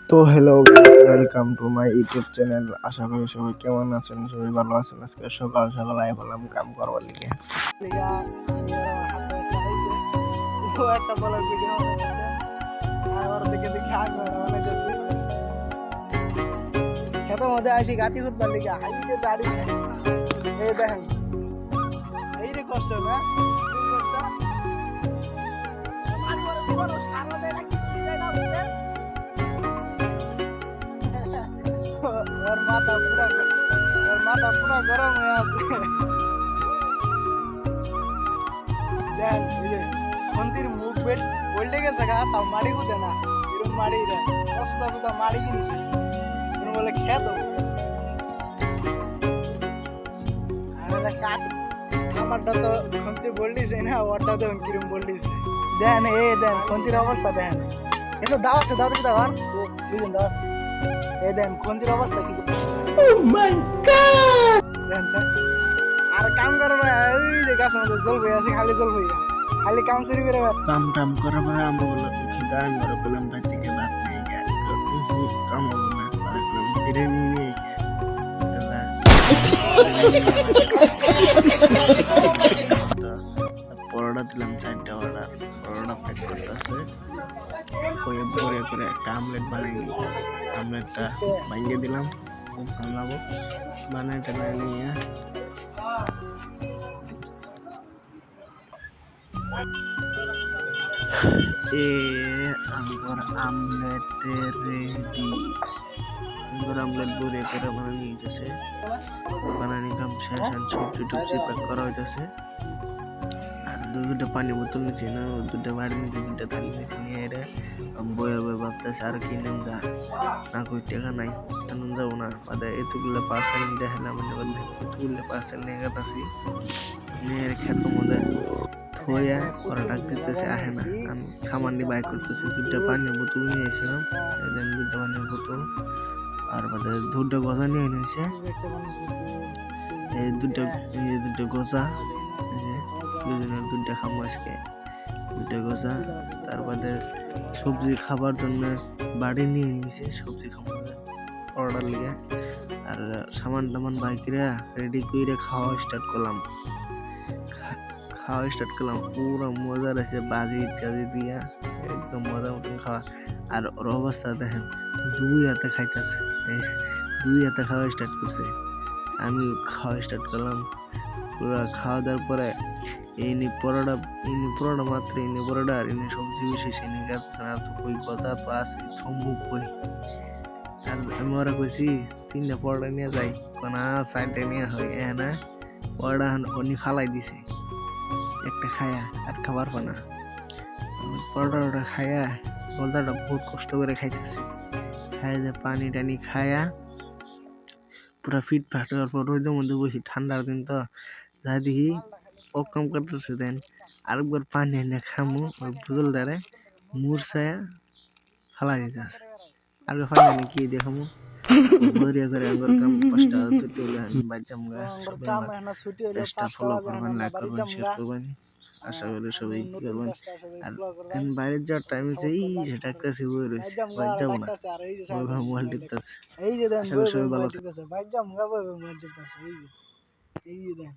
তো hello guys, welcome to my YouTube channel. আশা করি সবাই কেমন আছেন, সবাই ভালো আছেন। আজকে সকাল সকাল আই বললাম কাম করবার লিগে খেতের মধ্যে আইসি গাতি করবার লিগে হাইটে দাঁড়ি এই দেখেন এই রে কষ্ট না ওর মাথা পুরা গরম হয়ে আছে। দেন এই যে খন্তির মুখ বেট বলতে গেছে গা, তাও মাড়ি গুতে না, এরকম মাড়ি সুতা মাড়ি কিনছে, বলে খেয়ে দেবো। কাট আমারটা তো খন্তি বললিছে না, ওরটা তো কিরম বললিছে। দেন দেন খন্তির অবস্থা দেন, এটা দাও আছে, দাও দেখি দাও বুঝুন দাও আছে। দেন খন্তির অবস্থা কি। Oh my god! দেন স্যার আর কাম করো না, এই যে গাছের মধ্যে জল বই আছে, খালি জল বই, খালি কাম শুরু করে কাম টাম করার পরে আমরা বললাম খিদা, আমরা বললাম ভাই থেকে ভাত নেই কাম হবো না, ফিরে নিয়ে পরোটা দিলাম 4টা অর্ডার। পরোটা প্যাক করতেছে, ভরে করে একটা আমলেট বানাই নি। আমলেটটা ভাঙিয়ে দিলাম, খুব ভালো লাগবো বানাইটা নিয়ে। আমার আমলেট রেডি। আমলেট ভরে করে বানিয়ে নিয়ে গেছে, বানানি কাম শেষ। সবজি টুবজি প্যাক করা হইতেছে। আর দুটো পানি বোতল নিয়েছি না, দুটো বাড়ি নিতে, দুটো থালি নিয়েছি নিয়ে এরা বয়ে বয়ে ভাবতেছে আর কিনেন যা না, কই টাকা নাই, তেমন যাবো না। এতগুলো পার্সেল নিতে হেলাম, এতগুলো পার্সেল নিয়ে গেছি নিয়ে খেতে মধ্যে থইয়া ওরা ডাক দিতেছে আহে না। আমি সামান্য বাই করতেছি, দুটো পানির বোতল নিয়ে এসেছিলাম, দুটো পানির বোতল আর দুটো গজা নিয়ে নিয়েছে। এই দুটো গোসা, দুজনের দুটো খামো আজকে, দুটো গোসা। তারপরে সবজি খাবার জন্য বাড়ি নিয়ে নিয়েছে, সবজি খাবার অর্ডার লিগে। আর সামান টামান বাইকরা রেডি করে খাওয়া স্টার্ট করলাম। পুরো মজা রয়েছে, বাজি টাজি দিয়া একদম মজা মতন খাওয়া। আর ওর অবস্থা দেখেন, 2 হাতে খাইতেছে, 2 হাতে খাওয়া স্টার্ট করছে। আমি খাওয়া স্টার্ট করলাম। পুরো খাওয়া দাওয়ার পরে ইনি পরোটা মাত্র, ইনি পরোটা আর ইনি সবজি বিশেষ ইনি খাইতেছেন। আর তো কই কথা তো আছে, থমুক কই। আর আমি ওরা কইছি 3টা পরোটা নিয়ে যাই, কোন 4টা নিয়ে হয় না। পরোটা উনি ফালাই দিছে, একটা খায়া আর খাবার পানা। পরোটা খায়া গজাটা বহুত কষ্ট করে খাইতেছে, খাই যে পানি টানি খায়া পুরা ফিট ফাট হওয়ার পর রোদের মধ্যে বসি, ঠান্ডার দিন তো যা দেখি কাম করতেছে। দেন আরেকবার পানি এনে খামু, ওই বোতলটারে মুরসায়া ফালা দিতেছে। আর পানি এনে কি দেখামু বরিয়া করে আঙ্গুর কাম 5টা ছুটি হলে বাচ্চা মুগা সবাই পেজটা ফলো করবেন, লাইক করবেন, শেয়ার করবেন। আশা করি সবাই কি করবেন। আর বাইরে যাওয়ার টাইম আছে, এই সেটা একটা সিবই রয়েছে, বাইরে যাবো না, মোবাইল টিপতেছে। এই যে দেন সবাই ভালো থাকবে, বাইরে যাবো মোবাইল টিপতেছে। এই যে দেন